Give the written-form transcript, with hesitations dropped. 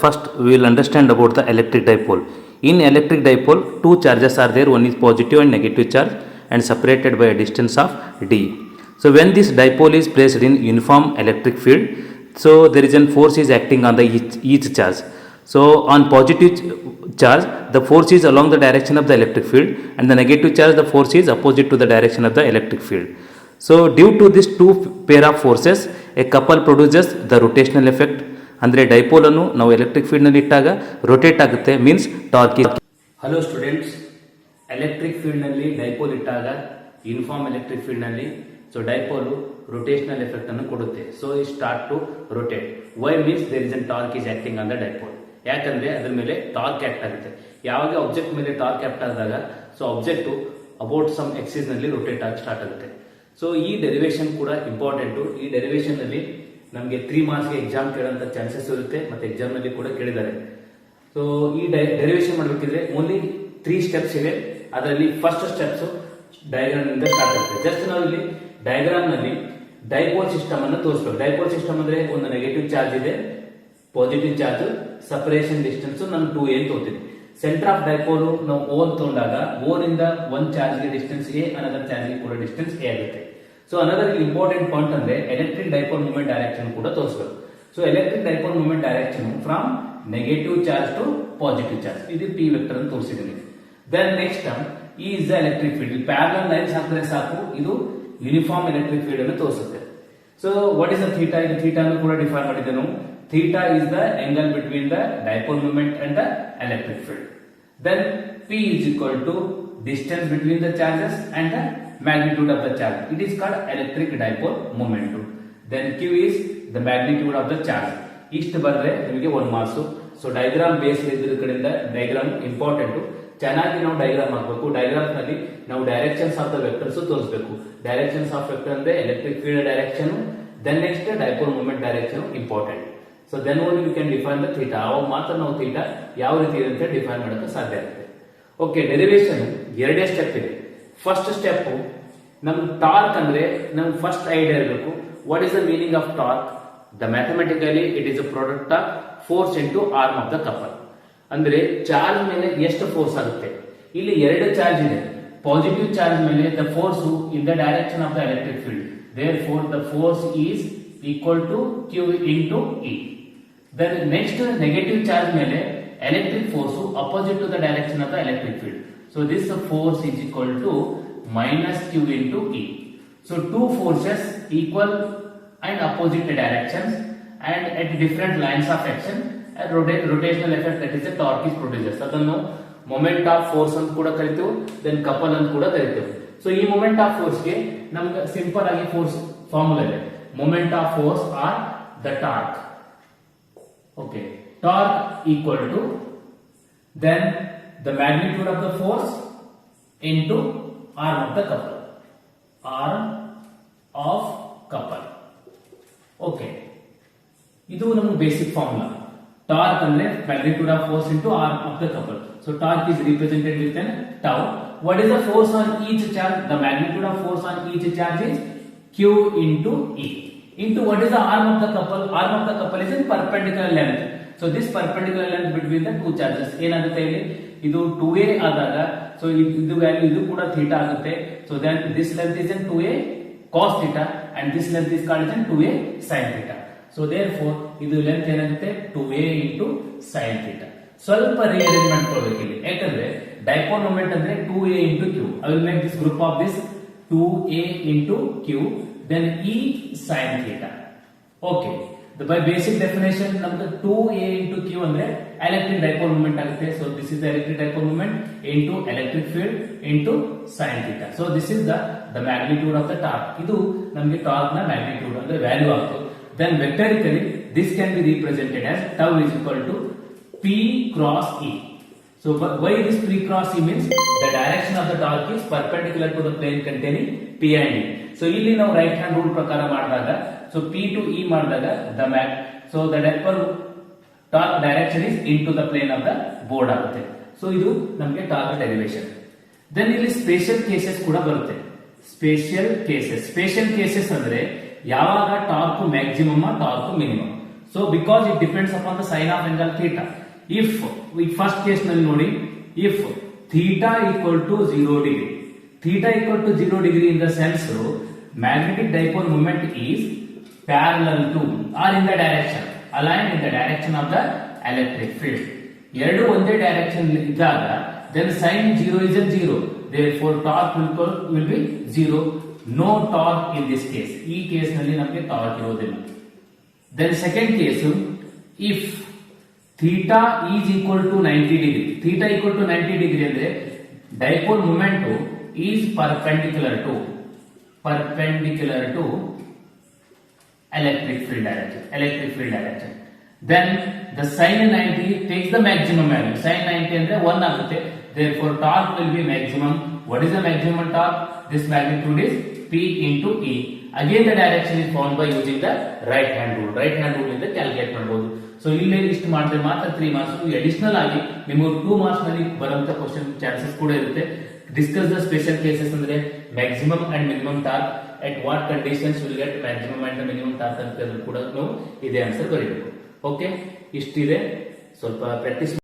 first we will understand about the electric dipole. In electric dipole, two charges are there, one is positive and negative charge and separated by a distance of d. So when this dipole is placed in uniform electric field, so there is a force is acting on the each charge. So on positive charge, the force is along the direction of the electric field, and the negative charge, the force is opposite to the direction of the electric field. So due to these two pair of forces, a couple produces the rotational effect. ಅಂದರೆ ಡೈಪೋಲನ್ನು ನಾವು electric ಫೀಲ್ಡ್ನಲ್ಲಿ ಇಟ್ಟಾಗ rotate ಆಗುತ್ತೆ, means torque. Hello students, electric ಫೀಲ್ಡ್ನಲ್ಲಿ dipole ಇಟ್ಟಾಗ uniform electric ಫೀಲ್ಡ್ನಲ್ಲಿ so dipole rotational effect ಅನ್ನು ಕೊಡುತ್ತೆ. So ಈ start to rotate. Why means there is an torque is acting on the dipole. ಯಾಕಂದ್ರೆ ಅದ್ರ ಮೇಲೆ ಟಾರ್ಕ್ ಆಕ್ಟ್ ಆಗುತ್ತೆ. ಯಾವಾಗ ಆಬ್ಜೆಕ್ಟ್ ಮೇಲೆ ಟಾರ್ಕ್ ಆಕ್ಟ್ ಆದಾಗ so object about some axis ನಲ್ಲಿ ರೊಟೇಟ್ ಆಗಿ ಸ್ಟಾರ್ಟ್ ಆಗುತ್ತೆ. ಸೊ ಈ ಡೆರಿವೇಶನ್ ಕೂಡ ಇಂಪಾರ್ಟೆಂಟು. ಈ ಡೆರಿವೇಶನ್ ನಲ್ಲಿ ನಮಗೆ 3 ಮಾರ್ಕ್ಸ್ಗೆ ಎಕ್ಸಾಮ್ ಕೇಳೋಂಥ ಚಾನ್ಸಸ್ ಇರುತ್ತೆ, ಮತ್ತೆ ಎಕ್ಸಾಮ್ ನಲ್ಲಿ ಕೂಡ ಕೇಳಿದ್ದಾರೆ. ಸೊ ಈ ಡೆರಿವೇಶನ್ ಮಾಡಬೇಕಿದ್ರೆ ಓನ್ಲಿ 3 ಸ್ಟೆಪ್ಸ್ ಇವೆ. ಅದರಲ್ಲಿ ಫಸ್ಟ್ ಸ್ಟೆಪ್ಸ್ ಡಯಾಗ್ರಾಮ್ ಇಂದ ಸ್ಟಾರ್ಟ್ ಆಗುತ್ತೆ. ಜಸ್ಟ್ ನಾವು ಇಲ್ಲಿ ಡಯಾಗ್ರಾಮ್ ನಲ್ಲಿ ಡೈಪೋಲ್ ಸಿಸ್ಟಮ್ ಅನ್ನು ತೋರಿಸಬೇಕು. ಡೈಪೋಲ್ ಸಿಸ್ಟಮ್ ಅಂದ್ರೆ ಒಂದು ನೆಗೆಟಿವ್ ಚಾರ್ಜ್ ಇದೆ, ಪಾಸಿಟಿವ್ ಚಾರ್ಜ್, ಸಪರೇಷನ್ ಡಿಸ್ಟೆನ್ಸ್ ನಾನು 2a ಅಂತ ತೋರಿಸ್ತೀನಿ. ಸೆಂಟರ್ ಆಫ್ ಡೈಪೋಲ್ ನಾವು O ತಗೊಂಡಾಗ O ನಿಂದ ಒಂದು ಚಾರ್ಜ್ಗೆ ಡಿಸ್ಟೆನ್ಸ್ a, ಅನದರ್ ಚಾರ್ಜ್ಗೆ ಕೂಡ ಡಿಸ್ಟೆನ್ಸ್ a ಆಗುತ್ತೆ. ಸೊ ಅನದರ್ ಇಂಪಾರ್ಟೆಂಟ್ ಪಾಯಿಂಟ್ ಅಂದ್ರೆ ಎಲೆಕ್ಟ್ರಿಕ್ ಡೈಪೋಲ್ ಮೂವ್ಮೆಂಟ್ ಡೈರೆಕ್ಷನ್ ಕೂಡ ತೋರಿಸಬೇಕು. So electric dipole movement direction from negative charge to positive charge, ಇದು P ವೆಕ್ಟರ್ ಅಂತ ತೋರಿಸಿದ್ದೀನಿ. Then next is the electric field. Parallel lines ಹಾಕಿದ್ರೆ ಸಾಕು, ಇದು ಯೂನಿಫಾರ್ಮ್ ಎಲೆಕ್ಟ್ರಿಕ್ ಫೀಲ್ಡ್ ಅನ್ನು ತೋರಿಸುತ್ತೆ. So what is the theta? ಇದು ಥೀಟಾ ಅನ್ನು ಕೂಡ ಡಿಫೈನ್ ಮಾಡಿದ್ದೆ ನಾವು. Theta is the angle between the dipole movement and the electric field. Then P is equal to distance between the charges and the magnitude of the charge. It is called electric dipole moment. Then Q is the magnitude of the charge. ಇಷ್ಟು ಬರೆದ್ರೆ ನಿಮಗೆ 1 marks. So diagram base ಇದ್ರ ಕಡೆಯಿಂದ diagram important. ಚೆನ್ನಾಗಿ ನಾವು diagram ಹಾಕಬೇಕು. Diagram ನಲ್ಲಿ ನಾವು ಡೈರೆಕ್ಷನ್ಸ್ ಆಫ್ ದ ವೆಕ್ಟರ್ಸ್ ತೋರಿಸಬೇಕು. ಡೈರೆಕ್ಷನ್ಸ್ ಆಫ್ ವೆಕ್ಟರ್ ಅಂದ್ರೆ electric field direction, then next dipole movement direction important. So then only you can define the theta. ಅವಾಗ ಮಾತ್ರ ನಾವು ಥೀಟಾ ಯಾವ ರೀತಿ ಇದೆ ಅಂತ ಡಿಫೈನ್ ಮಾಡೋಕೆ ಸಾಧ್ಯ ಆಗುತ್ತೆ. ಓಕೆ, ಡೆರಿವೇಶನ್ ಎರಡೇ ಸ್ಟೆಪ್ ಇದೆ. ಫಸ್ಟ್ ಸ್ಟೆಪ್ ನಮ್ ಟಾರ್ಕ್ ಅಂದ್ರೆ ನಮ್ಗೆ ಫಸ್ಟ್ ಐಡಿಯಾ ಇರಬೇಕು. What is the meaning of torque? The mathematically it is a product of force into arm of the couple. ಅಂದ್ರೆ ಚಾರ್ಜ್ ಮೇಲೆ ಎಷ್ಟು ಫೋರ್ಸ್ ಆಗುತ್ತೆ. ಇಲ್ಲಿ ಎರಡು ಚಾರ್ಜ್ ಇದೆ. ಪಾಸಿಟಿವ್ ಚಾರ್ಜ್ ಮೇಲೆ the force in the direction of the electric field, therefore the force is equal to Q into E. Then next negative charge ಮೇಲೆ electric force opposite to the direction of the electric field. So this force is equal to minus Q into E. So two forces equal and opposite directions and at different lines of action, a rotational effect, that is a torque is produced. ಅದನ್ನು moment of force ಅಂತ ಕೂಡ ಕರಿತೀವಿ, then couple ಅಂತ ಕೂಡ ಕರಿತೀವಿ. So ಈ moment of force ಗೆ ನಮಗೆ ಸಿಂಪಲ್ ಆಗಿ ಫೋರ್ಸ್ ಫಾರ್ಮುಲಾ ಇದೆ. moment of force or the torque. Okay, torque equal to then the magnitude of the force into arm of the couple. Arm of couple. Okay, ಇದು ನಮ್ಮ basic formula. Torque ಅಂದ್ರೆ magnitude of force into arm of the couple. So torque is represented with an tau. What is the force on each charge? The magnitude of force on each charge is Q into E. Into what is the arm of the couple? Arm of the couple is in perpendicular length. So this perpendicular length between the two charges ಏನಾಗುತ್ತೆ ಇಲ್ಲಿ? ಇದು 2a ಆದಾಗ so ಇದು value ಇದು ಕೂಡ theta ಆಗುತ್ತೆ. So then this length is in 2a cos theta and this length is called as 2a sin theta. So therefore ಇದು length ಏನಾಗುತ್ತೆ? 2a into sin theta. ಸ್ವಲ್ಪ ರಿಅರೇಂಜ್ಮೆಂಟ್ ಮಾಡಬೇಕು ಇಲ್ಲಿ, ಯಾಕಂದ್ರೆ ಡೈಪೋಲ್ ಮೊಮೆಂಟ್ ಅಂದ್ರೆ 2a into q. I will make this group of this 2a into q, then E sin theta. Okay, by basic definition ನಮ್ದು 2a into q ಅಂದ್ರೆ electric dipole moment ಆಗುತ್ತೆ. So this is the electric dipole moment into electric field into sin theta. So this is the magnitude of the torque. ಇದು ನಮಗೆ torque ನ magnitude ಅಂದ್ರೆ value ಆಗುತ್ತೆ. Then vectorically this can be represented as tau is equal to P cross E. So why this P cross E means the direction of the torque is perpendicular to the plane containing P and E. So ಇಲ್ಲಿ ನಾವು right hand rule ಪ್ರಕಾರ ಮಾಡಿದಾಗ so P to E ಮಾಡಿದಾಗ the dipole torque direction is into the plane of the board ಆಗುತ್ತೆ. So ಇದು ನಮಗೆ torque derivation. Then ಇಲ್ಲಿ special cases ಕೂಡ ಬರುತ್ತೆ. ಸ್ಪೇಷಿಯಲ್ ಕೇಸಸ್ ಅಂದ್ರೆ ಯಾವಾಗ torque maximum torque minimum. So because it depends upon the sine of angle theta. If ಈ first case ನಲ್ಲಿ ನೋಡಿ, if theta equal to 0 degree, theta equal to 0 degree in the sense magnetic dipole moment is parallel to or in the direction, align in the direction of the electric field. ಎರಡು ಒಂದೇ direction ಇದ್ದಾಗ then sin 0 is a 0, therefore torque will be 0, no torque in this case. ಈ case ನಲ್ಲಿ ನಮಗೆ torque ಇರೋದಿಲ್ಲ. then second case, if theta is equal to 90 degree, theta equal to 90 degree ಅಂದ್ರೆ dipole moment is perpendicular to electric field direction, then the sin 90 takes the maximum value. sin 90 ಅಂದ್ರೆ 1 ಆಗುತ್ತೆ, therefore torque will be maximum. What is the maximum torque? This magnitude is P into E. Again the direction is found by using the right hand rule. Right hand rule ಇಂದ calculate ಮಾಡಬಹುದು. So ಇಲ್ಲಿ ಇಷ್ಟು ಮಾಡಿದ್ರೆ ಮಾತ್ರ 3 marks. Additional ಆಗಿ ನಿಮಗೆ 2 marks ನಲ್ಲಿ ಬರುವಂತ ಕ್ವಶನ್ ಚಾನ್ಸಸ್ ಕೂಡ ಇರುತ್ತೆ. ಡಿಸ್ಕಸ್ ದ ಸ್ಪೆಷಲ್ ಕೇಸಸ್ ಅಂದ್ರೆ maximum and minimum torque, at what conditions will get maximum and minimum torque ಅಂತ ಕೂಡ ನಾವು ಇದೇ ಆನ್ಸರ್ ಬರೀಬೇಕು. ಓಕೆ, ಇಷ್ಟಿದೆ, ಸ್ವಲ್ಪ ಪ್ರಾಕ್ಟೀಸ್